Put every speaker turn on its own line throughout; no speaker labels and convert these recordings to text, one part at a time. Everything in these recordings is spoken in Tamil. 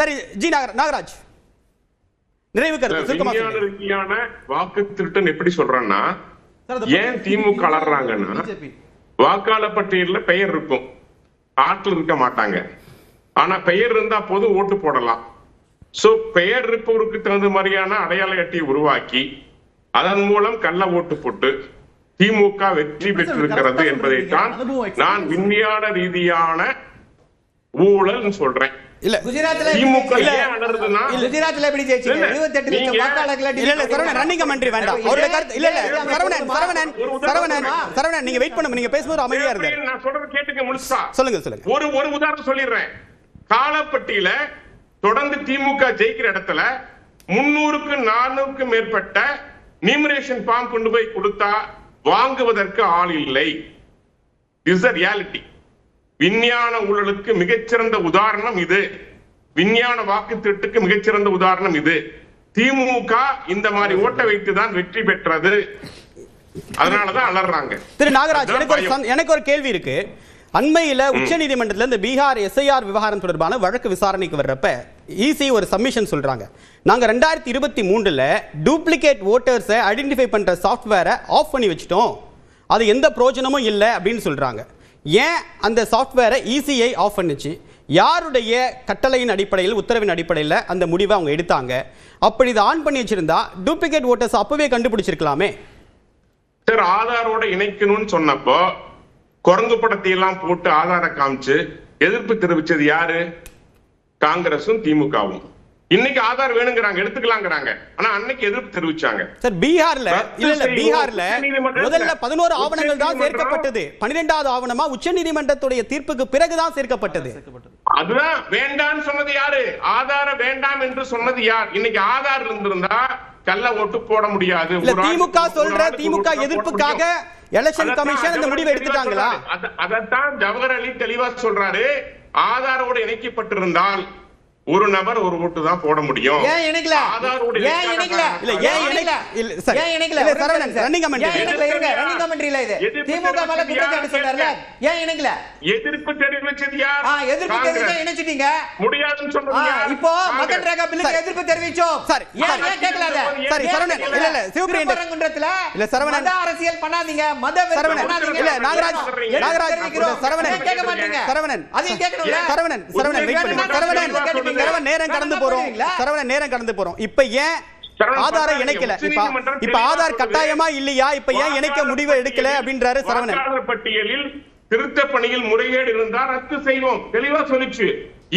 சரி ஜி நாகராஜ் நிறைவு
கருத்து. வாக்கு திருட்டம் எப்படி சொல்றான்னா, ஏன் திமுக அலறாங்கன்னா, வாக்காளர் பட்டியலில் பெயர் இருக்கும், ஆட்கள் இருக்க மாட்டாங்க. ஆனா பெயர் இருந்தா போதும் ஓட்டு போடலாம். சோ பெயர் இருப்பவருக்கு தகுந்த மாதிரியான அடையாள அட்டையை உருவாக்கி அதன் மூலம் கள்ள ஓட்டு போட்டு திமுக வெற்றி பெற்றிருக்கிறது என்பதைத்தான் நான் விஞ்ஞான ரீதியான ஊழல் சொல்றேன்.
இல்ல
குஜராத்ல
குஜராத்ல எப்படி ஜெயிச்சீங்க? 28 லட்சம் வாக்காளர்கள்.
இல்ல சரவணன் ரன்னிங் கமெண்ட்ரி வேண்டாம். அவரோட கருத்து இல்ல சரவணன் நீங்க வெயிட் பண்ணுங்க. நீங்க பேசும்போது அமைதியா இருங்க.
நான் சொல்றது கேட்டுக்க முழுசா.
சொல்லுங்க.
ஒரு உதாரணம் சொல்லிடுறேன். காலப்பட்டியில தொடர்ந்து திமுக ஜெயிக்கிற இடத்துல 300க்கு 400க்கு மேற்பட்ட நியூமரேஷன் ஃபார்ம் கொண்டு போய் கொடுத்தா வாங்குவதற்கு ஆள் இல்லை. Is the reality. விஞ்ஞான ஊழலுக்கு மிகச்சிறந்த உதாரணம் இது. விஞ்ஞான வாக்கு திருட்டுக்கு மிகச்சிறந்த உதாரணம் இது. திமுக இந்த மாதிரி ஓட்ட வைத்துதான் வெற்றி பெற்றது. அதனாலதான் அலறாங்க.
திரு நாகராஜ், எனக்கு ஒரு கேள்வி இருக்கு. அண்மையில உச்ச நீதிமன்றத்தில் இந்த பீகார் எஸ்ஐஆர் விவகாரம் தொடர்பான வழக்கு விசாரணைக்கு வர்றப்ப இசி ஒரு சப்மிஷன் சொல்றாங்க. நாங்க 2023ல டூப்ளிகேட் ஓட்டர்ஸை ஐடென்டிஃபை பண்ற சாஃப்ட்வேரை ஆஃப் பண்ணி வச்சிட்டோம், அது எந்த பிரயோஜனமும் இல்லை அப்படின்னு சொல்றாங்க. ஏன் அந்த சாஃப்ட்வேரை இசிஐ ஆஃப் பண்ணுச்சு? யாருடைய கட்டளையின் அடிப்படையில், உத்தரவின் அடிப்படையில் அந்த முடிவை அவங்க எடுத்தாங்க? அப்படி இதை ஆன் பண்ணி வச்சிருந்தா டூப்ளிகேட் ஓட்டர்ஸ் அப்பவே கண்டுபிடிச்சிருக்கலாமே.
சார், ஆதாரோட இணைக்கணும்னு சொன்னப்போ குரங்கு படத்தை எல்லாம் போட்டு ஆதார காமிச்சு எதிர்ப்பு தெரிவிச்சது யாரு? காங்கிரசும் திமுகவும். இன்னைக்கு ஆதார் வேணுங்கிறாங்க, எடுத்துக்கலாங்கிறாங்க. ஆனா அன்னைக்கு எதிர்ப்பு தெரிவிச்சாங்க.
சார், பீகார்ல முதல்ல 11 ஆவணங்கள் தான் சேர்க்கப்பட்டது. 12வது ஆவணமா உச்ச நீதிமன்றத்துடைய தீர்ப்புக்கு பிறகுதான் சேர்க்கப்பட்டது.
அதுதான் வேண்டாம்னு சொன்னது யாரு? ஆதார வேண்டாம் என்று சொன்னது யார்? இன்னைக்கு ஆதார் இருந்திருந்தா கள்ள ஓட்டு போட முடியாது.
திமுக சொல்ற திமுக எதிர்ப்புக்காக எலெக்ஷன் கமிஷன் இந்த முடிவை எடுத்துட்டாங்களா?
அதத்தான் ஜவஹர் அலி தெளிவா சொல்றாரு. ஆதாரோடு இணைக்கப்பட்டிருந்தால் ஒரு நபர் ஒரு ஓட்டு தான் போட முடியும்.
ஏன் இணைக்கல? ஏன் இணைக்கல?
இல்ல ஏன் இணைக்கல? இல்ல சார், ஏன் இணைக்கல? சரவணன் ரன்னிங் கமெண்ட்ரி
ரன்னிங் கமெண்ட்ரில இது திமுக மேல குற்றச்சாட்டு சொல்றாருல, ஏன் இணைக்கல?
எதிர்ப்பு தெரிவிச்சது யார்?
எதிர்ப்பு தெரிவிச்சா இணைச்சிட்டீங்க.
முடியாதுன்னு சொல்றது யார்?
இப்போ மகன் ரேகா பில்லுக்கு எதிர்ப்பு தெரிவிச்சோம்.
சார்
ஏன் கேட்கல?
சரி சரவணன், இல்ல
சிவபிரியன் இல்ல சரவணன், மத அரசியல் பண்ணாதீங்க, மத வெறுப்பு பண்ணாதீங்க.
இல்ல நாகராஜ் சரவணன்
கேட்க மாட்டீங்க.
சரவணன்
அதையும் கேட்கணும்ல.
சரவணன் வெயிட் பண்ணுங்க. சரவணன் நேரம் கடந்து போறோம். இப்ப ஏன் ஆதார இணைக்கல? இப்ப ஆதார் கட்டாயமா இல்லையா? இப்ப ஏன் இணைக்க முடிவை எடுக்கல அப்படின்றாரு சரவணன்.
பட்டியலில் திருத்த பணியில் முறைகேடு இருந்தால் ரத்து செய்வோம் தெளிவா சொல்லிச்சு.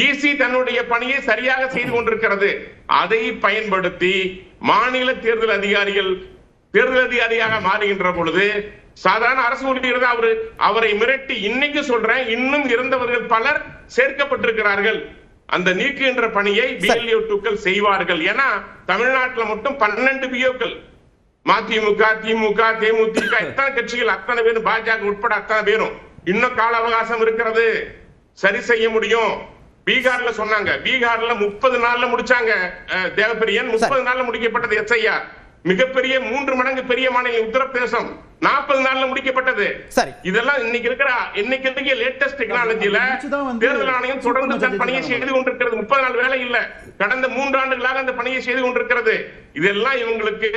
இசி தன்னுடைய பணியை சரியாக செய்து கொண்டிருக்கிறது. அதை பயன்படுத்தி மாநில தேர்தல் அதிகாரியாக மாறுகின்ற பொழுது சாதாரண அரசு ஊழியர் அவரை மிரட்டி, இன்னைக்கு சொல்றேன், இன்னும் இருந்தவர்கள் பலர் சேர்க்கப்பட்டிருக்கிறார்கள். அந்த நீக்குகின்ற பணியை பிஎல்ஓக்கள் செய்வார்கள். ஏன்னா தமிழ்நாட்டில் மட்டும் 12 பிஓக்கள், மதிமுக, திமுக, தேமுதிக, எத்தனை கட்சிகள், அத்தனை பேரும், பாஜக உட்பட அத்தனை பேரும் இன்னும் கால அவகாசம் இருக்கிறது, சரி செய்ய முடியும். பீகார்ல சொன்னாங்க, பீகார்ல 30 நாள்ல முடிச்சாங்க. தேவப்பிரியன் 30 நாள்ல முடிக்கப்பட்டது எஸ்ஐஆர். மிகப்பெரிய 3 மடங்கு பெரிய மாநிலம் உத்தரப்பிரதேசம் 40 நாள்ல முடிக்கப்பட்டது. இதெல்லாம் இன்னைக்கு இருக்கிற லேட்டஸ்ட் டெக்னாலஜில தேர்தல் ஆணையம் தொடர்ந்து தன் பணியை செய்து கொண்டிருக்கிறது. 30 நாள் வேலை இல்ல, கடந்த 3 ஆண்டுகளாக அந்த பணியை செய்து கொண்டிருக்கிறது. இதெல்லாம் இவங்களுக்கு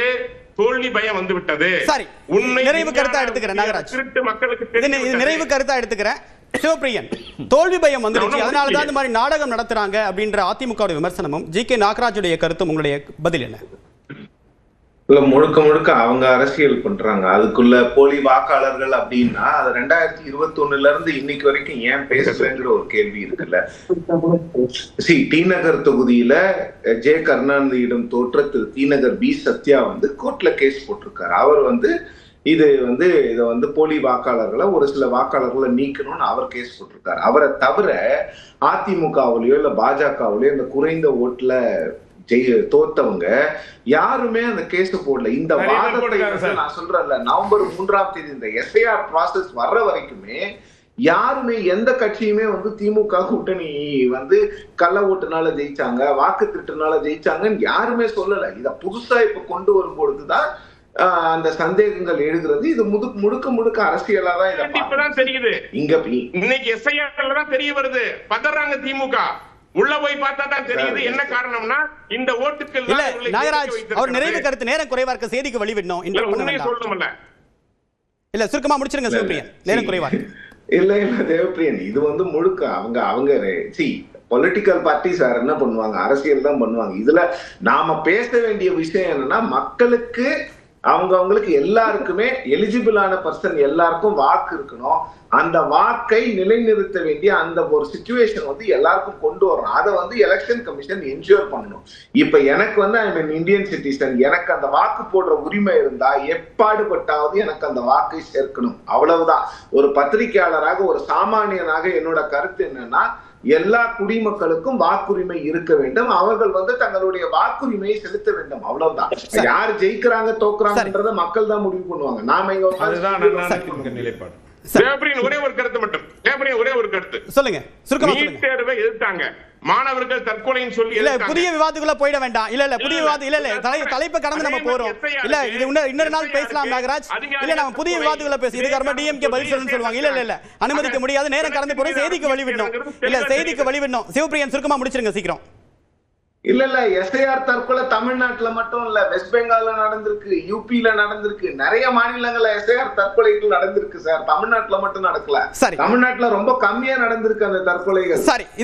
தோல்வி பயம் வந்து விட்டது.
உண்மை நிறைவு கருத்தா எடுத்துக்கிறேன் நாகராஜ்.
மக்களுக்கு
நிறைவு கருத்தா எடுத்துக்கிறேன். சிவபிரியன், தோல்வி பயம் வந்துருச்சு, அதனாலதான் இந்த மாதிரி நாடகம் நடத்துறாங்க அப்படின்ற அதிமுக விமர்சனமும் ஜி.கே. நாகராஜுடைய கருத்தும், உங்களுடைய பதில் என்ன?
இல்ல, முழுக்க அவங்க அரசியல் பண்றாங்க. அதுக்குள்ள போலி வாக்காளர்கள் அப்படின்னா அது 2021 இருந்து இன்னைக்கு வரைக்கும் ஏன் பேசுறேங்கிற ஒரு கேள்வி இருக்குல்ல. டி நகர் தொகுதியில ஜே கருணாநிதியிடம் தோற்ற திரு டி நகர் பி சத்யா கோர்ட்ல கேஸ் போட்டிருக்காரு. அவர் இதை போலி வாக்காளர்களை, ஒரு சில வாக்காளர்களை நீக்கணும்னு அவர் கேஸ் போட்டிருக்காரு. அவரை தவிர அதிமுகவிலயோ இல்ல பாஜகவிலயோ இந்த குறைந்த ஓட்டுல தோத்தவங்க யாருமே அந்த கேஸ் போடல. இந்த வாதத்தை நான் சொல்றேன்ல, நவம்பர் 3ஆம் தேதி இந்த எஸ்ஐஆர் ப்ராசஸ் வர்ற வரைக்குமே யாருமே, எந்த கட்சியுமே திமுக கூட்டணி கள்ள ஓட்டுனால ஜெயிச்சாங்க, வாக்கு திருட்டுனால ஜெயிச்சாங்கன்னு யாருமே சொல்லல. இத புதுசா இப்ப கொண்டு வரும் பொழுதுதான் அந்த சந்தேகங்கள் எழுகிறது. இது முழுக்க அரசியலா தான் தெரியுது. இங்க இன்னைக்கு
எஸ்ஐஆர்ல தான் தெரிய வருது. பதறாங்க திமுக. உள்ள போய் பார்த்தா தான் தெரியுது. என்ன காரணம்னா இந்த ஓட்டுக்கள்
இல்ல நாகராஜ் அவர் நிறைவு கருத்து நேரம் குறைவா இருக்க, செய்திக்கு வழிவிடணும்.
சொல்லணும்ல.
இல்ல சுருக்கமா முடிச்சிருங்க சிவபிரியன், நேரம் குறைவா
இல்ல தேவப்பிரியன், இது முழுக்க அவங்க பொலிட்டிக்கல் பார்ட்டிஸ் வேற என்ன பண்ணுவாங்க, அரசியல் தான் பண்ணுவாங்க. இதுல நாம பேச வேண்டிய விஷயம் என்னன்னா, மக்களுக்கு அவங்களுக்கு எல்லாருக்குமே எலிஜிபிளான பர்சன் எல்லாருக்கும் வாக்கு இருக்கணும். அந்த வாக்கை நிலைநிறுத்த வேண்டிய அந்த ஒரு சிச்சுவேஷன் எல்லாருக்கும் கொண்டு வரணும். அதை எலெக்ஷன் கமிஷன் என்ஷூர் பண்ணணும். இப்ப எனக்கு ஐ மீன் இந்தியன் சிட்டிசன், எனக்கு அந்த வாக்கு போடுற உரிமை இருந்தா எப்பாடுபட்டாவது எனக்கு அந்த வாக்கை சேர்க்கணும். அவ்வளவுதான். ஒரு பத்திரிகையாளராக, ஒரு சாமானியனாக என்னோட கருத்து என்னன்னா, எல்லா குடிமக்களுக்கும் வாக்குரிமை இருக்க வேண்டும். அவர்கள் தங்களுடைய வாக்குரிமையை செலுத்த வேண்டும். அவ்வளவுதான். யாரு ஜெயிக்கிறாங்க தோக்குறாங்கன்றத மக்கள் தான் முடிவு பண்ணுவாங்க. நாம இங்க
நிலைப்பாடு. ஒரே ஒரு கருத்து மட்டும், ஒரே ஒரு கருத்து
சொல்லுங்க.
நீட் தேர்வை எதிர்த்தாங்க மாணவர்கள், தற்கொலைன்னு சொல்லி.
இல்ல புதிய விவாதத்துக்குள்ள போயிட வேண்டாம். இல்ல புதிய விவாதம் இல்ல தலைப்பை கடந்து நம்ம போறோம். இல்ல இது இன்னொரு நாள் பேசலாம் நாகராஜ். இல்ல நம்ம புதிய விவாதத்துக்குள்ள பேசி இதுக்கு டிஎம்கே பதில் சொல்லணும்னு சொல்லுவாங்க. இல்ல அனுமதிக்க முடியாது, நேரம் கடந்து போறோம். செய்திக்கு வழிவிடணும். இல்ல செய்திக்கு வழிவிடணும். சிவபிரியன் சுருக்கமா முடிச்சிருங்க சீக்கிரம்.
இல்ல எஸ்ஐஆர் தற்கொலை தமிழ்நாட்டுல மட்டும் இல்ல, வெஸ்ட் பெங்கால்ல நடந்திருக்கு, யூபில நடந்திருக்கு, நிறைய மாநிலங்கள்ல எஸ்ஐஆர் தற்கொலைகள் நடந்திருக்கு சார். தமிழ்நாட்டுல மட்டும் நடக்கல. தமிழ்நாட்டுல ரொம்ப கம்மியா நடந்திருக்கு அந்த தற்கொலைகள்.
சரி.